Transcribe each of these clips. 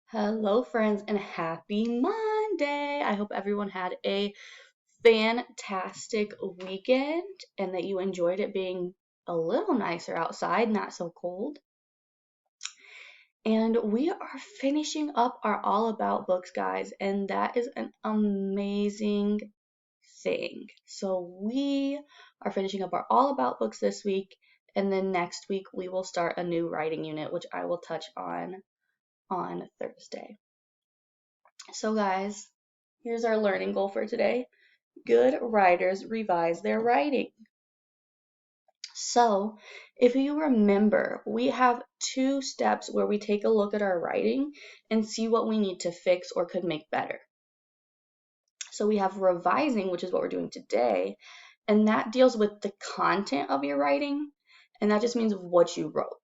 Hello, friends, and happy Monday. I hope everyone had a fantastic weekend and that you enjoyed it being a little nicer outside, not so cold. And we are finishing up our All About books, guys, and that is an amazing thing. So, we are finishing up our All About books this week, and then next week we will start a new writing unit, which I will touch on Thursday. So, guys, here's our learning goal for today. Good writers revise their writing. So, if you remember, we have 2 steps where we take a look at our writing and see what we need to fix or could make better. So, we have revising, which is what we're doing today, and that deals with the content of your writing, and that just means what you wrote.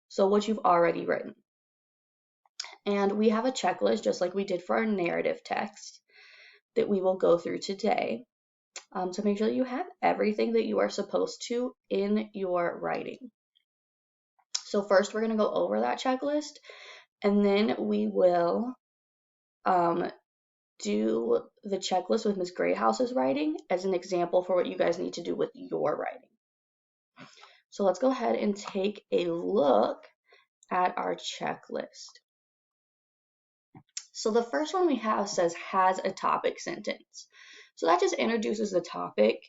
So, what you've already written. And we have a checklist, just like we did for our narrative text, that we will go through today to make sure that you have everything that you are supposed to in your writing. So first we're going to go over that checklist, and then we will do the checklist with Ms. Greyhouse's writing as an example for what you guys need to do with your writing. So let's go ahead and take a look at our checklist. So the first one we have says has a topic sentence. So that just introduces the topic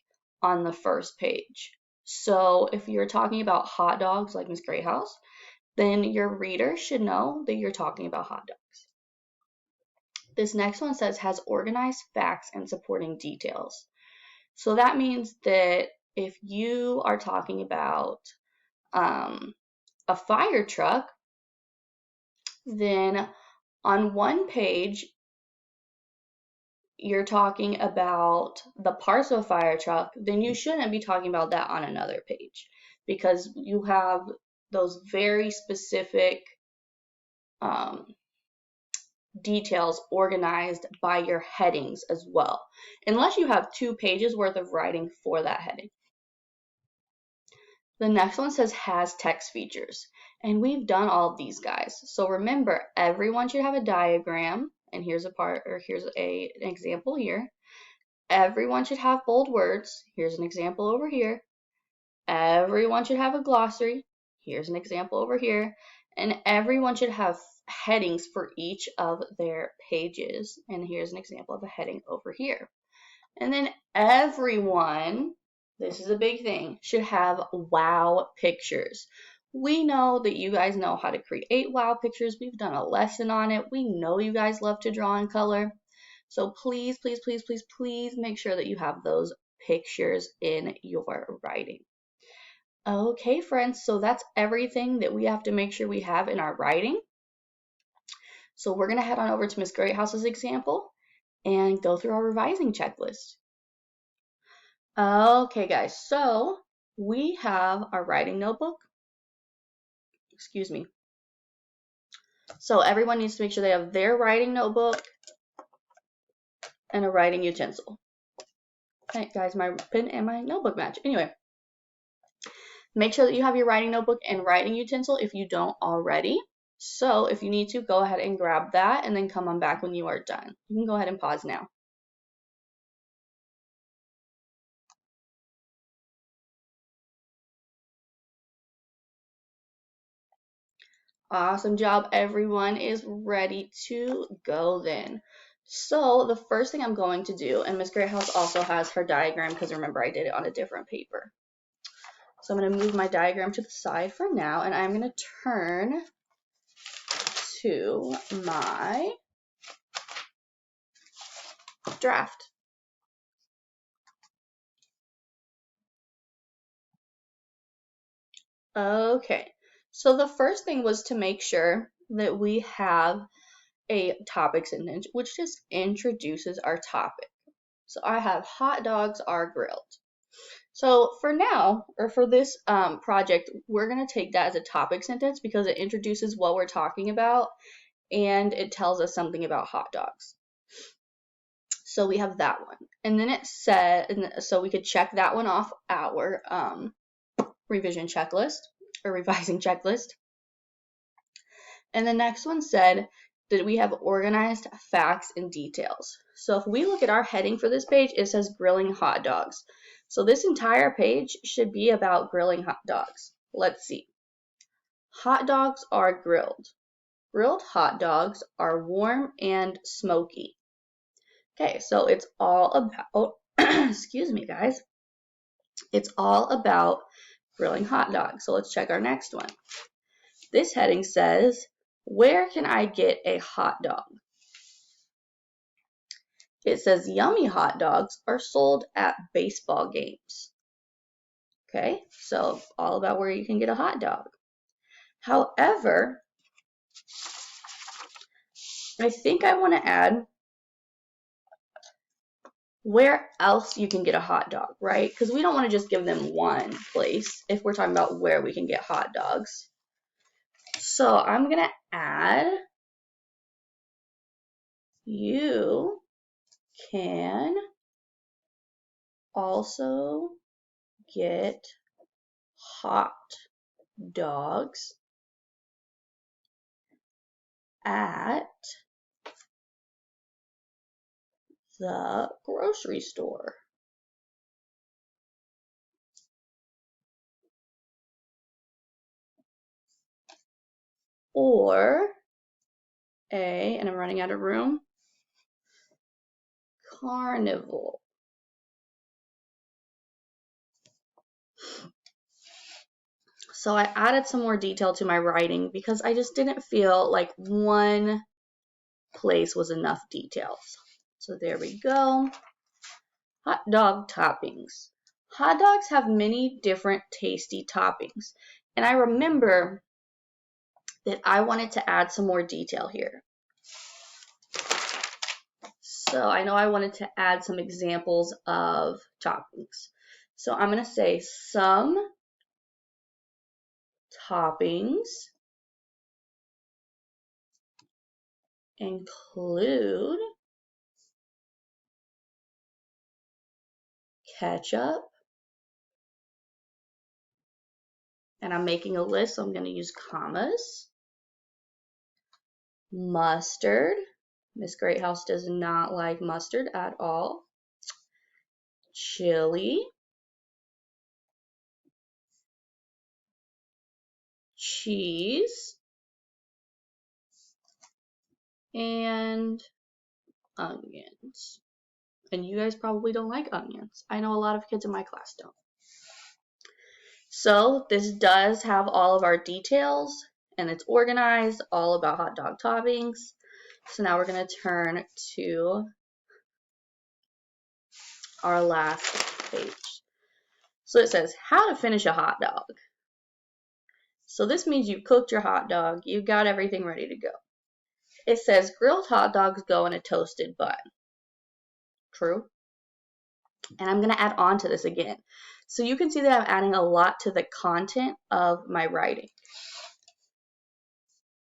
on the first page. So if you're talking about hot dogs like Ms. Greyhouse, then your reader should know that you're talking about hot dogs. This next one says has organized facts and supporting details. So that means that if you are talking about a fire truck, then on one page, you're talking about the parts of a fire truck, then you shouldn't be talking about that on another page because you have those very specific details organized by your headings as well, unless you have 2 pages worth of writing for that heading. The next one says has text features, and we've done all of these, guys. So remember, everyone should have a diagram, and here's an example here. Everyone should have bold words. Here's an example over here. Everyone should have a glossary. Here's an example over here. And everyone should have headings for each of their pages. And here's an example of a heading over here. And then everyone, this is a big thing, should have wow pictures. We know that you guys know how to create wow pictures. We've done a lesson on it. We know you guys love to draw in color. So please, please, please, please, please make sure that you have those pictures in your writing. Okay, friends, so that's everything that we have to make sure we have in our writing. So we're going to head on over to Ms. Greyhouse's example and go through our revising checklist. Okay, guys, so we have our writing notebook. Excuse me. So everyone needs to make sure they have their writing notebook and a writing utensil. Okay, guys, my pen and my notebook match. Anyway, make sure that you have your writing notebook and writing utensil if you don't already. So if you need to, go ahead and grab that and then come on back when you are done. You can go ahead and pause now. Awesome job. Everyone is ready to go then. So the first thing I'm going to do, and Ms. Greyhouse also has her diagram because remember I did it on a different paper. So I'm going to move my diagram to the side for now, and I'm going to turn to my draft. Okay, so the first thing was to make sure that we have a topic sentence, which just introduces our topic. So I have hot dogs are grilled. So for now, or for this project, we're going to take that as a topic sentence because it introduces what we're talking about and it tells us something about hot dogs. So we have that one. And then it said, so we could check that one off our revision checklist or revising checklist. And the next one said, that we have organized facts and details. So if we look at our heading for this page, it says grilling hot dogs. So this entire page should be about grilling hot dogs. Let's see. Hot dogs are grilled. Grilled hot dogs are warm and smoky. Okay, so it's all about, excuse me, guys. It's all about grilling hot dogs. So let's check our next one. This heading says, where can I get a hot dog? It says yummy hot dogs are sold at baseball games. Okay, so all about where you can get a hot dog. However, I think I want to add where else you can get a hot dog, right? Because we don't want to just give them one place if we're talking about where we can get hot dogs. So I'm going to add, you can also get hot dogs at the grocery store. Or and I'm running out of room, carnival. So I added some more detail to my writing because I just didn't feel like one place was enough details. So there we go. Hot dog toppings. Hot dogs have many different tasty toppings. And I remember that I wanted to add some more detail here. So I know I wanted to add some examples of toppings. So I'm going to say some toppings include ketchup, and I'm making a list, so I'm going to use commas, mustard. Miss Greathouse does not like mustard at all. Chili, cheese, and onions. And you guys probably don't like onions. I know a lot of kids in my class don't. So this does have all of our details, and it's organized, all about hot dog toppings. So now we're going to turn to our last page. So it says how to finish a hot dog. So this means you've cooked your hot dog, you've got everything ready to go. It says grilled hot dogs go in a toasted bun. True. And I'm going to add on to this again. So you can see that I'm adding a lot to the content of my writing.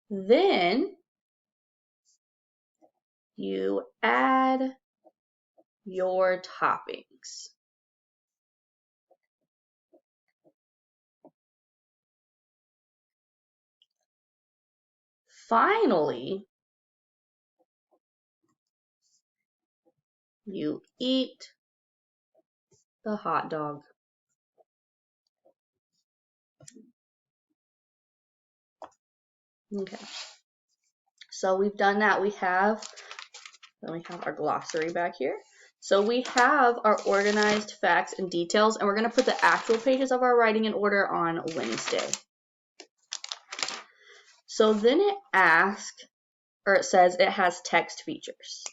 Then you add your toppings. Finally, you eat the hot dog. Okay. So we've done that. Then we have our glossary back here. So we have our organized facts and details, and we're going to put the actual pages of our writing in order on Wednesday. So then it says it has text features.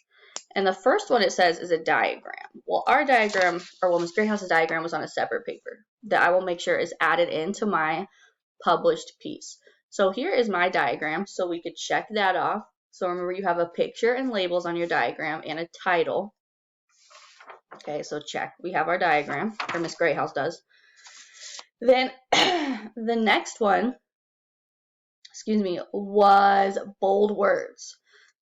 And the first one it says is a diagram. Well, Miss Greenhouse's diagram was on a separate paper that I will make sure is added into my published piece. So here is my diagram, so we could check that off. So remember, you have a picture and labels on your diagram and a title. Okay, so check. We have our diagram, or Miss Greathouse does. Then the next one, was bold words.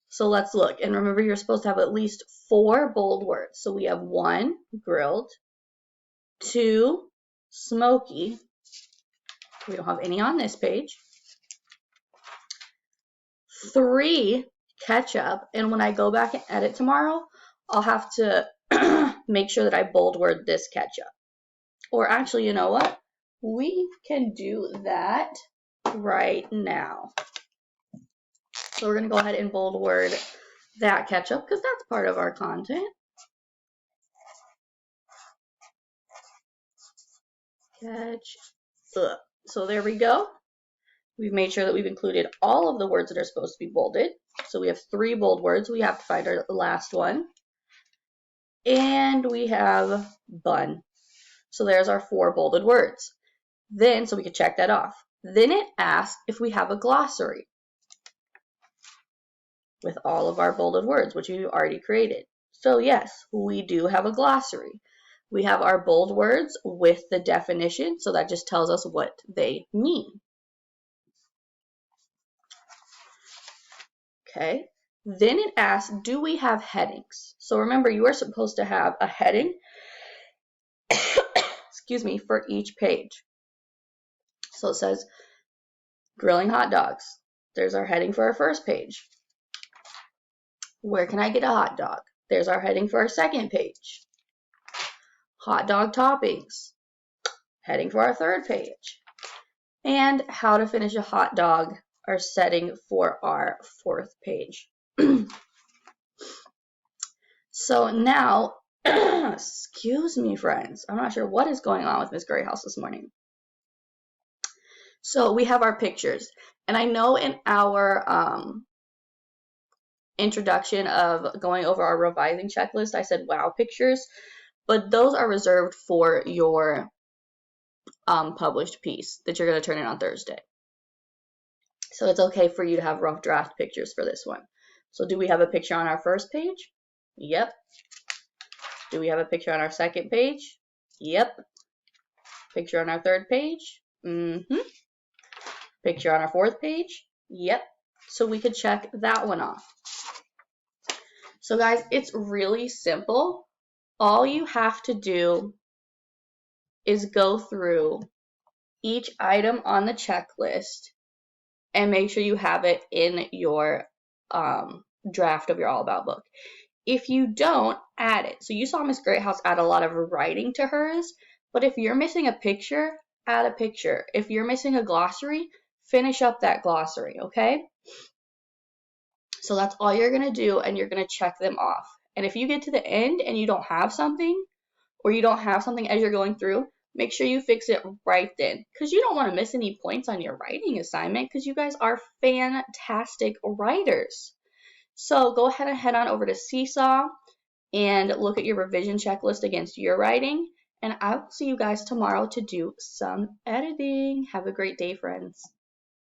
So let's look. And remember, you're supposed to have at least 4 bold words. So we have 1, grilled, 2, smoky. We don't have any on this page. 3, catch up, and when I go back and edit tomorrow, I'll have to make sure that I bold word this catch up. Or actually, you know what? We can do that right now. So we're going to go ahead and bold word that catch up because that's part of our content. Catch up. So there we go. We've made sure that we've included all of the words that are supposed to be bolded. So we have 3 bold words. We have to find our last one. And we have bun. So there's our 4 bolded words. Then, so we could check that off. Then it asks if we have a glossary with all of our bolded words, which we've already created. So yes, we do have a glossary. We have our bold words with the definition, so that just tells us what they mean. Okay, then it asks, do we have headings? So remember, you are supposed to have a heading, excuse me, for each page. So it says, grilling hot dogs. There's our heading for our first page. Where can I get a hot dog? There's our heading for our second page. Hot dog toppings. Heading for our third page. And how to finish a hot dog, our setting for our 4th page. So now, excuse me, friends. I'm not sure what is going on with Miss Greyhouse this morning. So we have our pictures. And I know in our introduction of going over our revising checklist, I said wow pictures, but those are reserved for your published piece that you're going to turn in on Thursday. So it's okay for you to have rough draft pictures for this one. So do we have a picture on our first page? Yep. Do we have a picture on our second page? Yep. Picture on our third page? Mm-hmm. Picture on our 4th page? Yep. So we could check that one off. So guys, it's really simple. All you have to do is go through each item on the checklist and make sure you have it in your draft of your All About book. If you don't, add it. So you saw Miss Greathouse add a lot of writing to hers, but if you're missing a picture, add a picture. If you're missing a glossary, finish up that glossary, okay? So that's all you're going to do, and you're going to check them off. And if you get to the end and you don't have something, or you don't have something as you're going through, make sure you fix it right then, because you don't want to miss any points on your writing assignment, because you guys are fantastic writers. So go ahead and head on over to Seesaw and look at your revision checklist against your writing, and I will see you guys tomorrow to do some editing. Have a great day, friends.